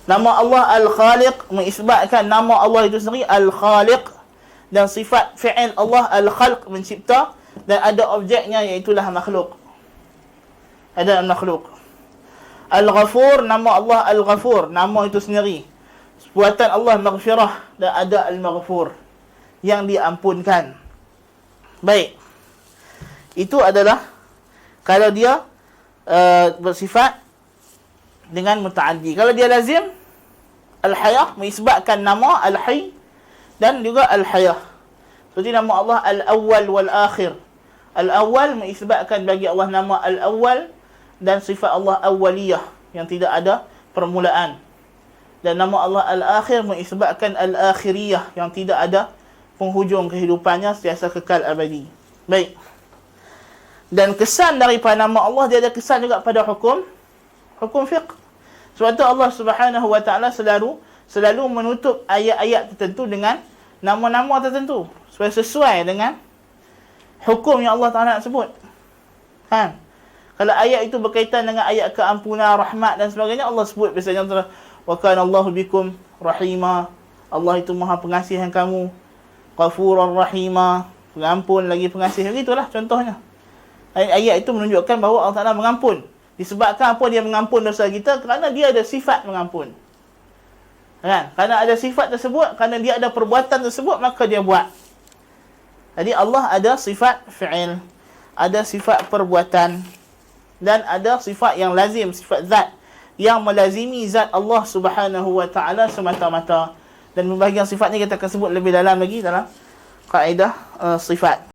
Nama Allah Al-Khaliq mengisbatkan nama Allah itu sendiri Al-Khaliq, dan sifat fi'il Allah Al-Khalq, mencipta, dan ada objeknya iaitulah makhluk. Ada makhluk. Al-Ghafur, nama Allah Al-Ghafur, nama itu sendiri. Buatan Allah Maghfirah, dan ada Al-Maghfur, yang diampunkan. Baik. Itu adalah kalau dia bersifat dengan muta'addi. Kalau dia lazim, Al-Hayah mengisbatkan nama Al-Hayy dan juga Al-Hayah. Seperti nama Allah Al-Awwal wal-Akhir. Al-Awwal mengisbatkan bagi Allah nama Al-Awwal dan sifat Allah Awwaliyah yang tidak ada permulaan. Dan nama Allah Al-Akhir mengisbatkan Al-Akhiriyah yang tidak ada penghujung kehidupannya, sentiasa kekal abadi. Baik. Dan kesan daripada nama Allah, dia ada kesan juga pada hukum fiqh. Sebab tu Allah Subhanahu wa taala selalu menutup ayat-ayat tertentu dengan nama-nama tertentu supaya sesuai dengan hukum yang Allah Taala nak sebut. Kan? Kalau ayat itu berkaitan dengan ayat keampunan, rahmat dan sebagainya, Allah sebut biasanya wa kana Allahu bikum rahima. Allah itu Maha pengasih yang kamu, Ghafurur rahima, pengampun lagi pengasih. Begitulah contohnya. Ayat itu menunjukkan bahawa Allah Taala mengampun. Disebabkan apa dia mengampun dosa kita? Kerana dia ada sifat mengampun. Kan? Kerana ada sifat tersebut, kerana dia ada perbuatan tersebut, maka dia buat. Jadi Allah ada sifat fi'il, ada sifat perbuatan, dan ada sifat yang lazim, sifat zat, yang melazimi zat Allah Subhanahu wa taala semata-mata. Dan pembahagian sifat ni kita akan sebut lebih dalam lagi dalam kaedah sifat.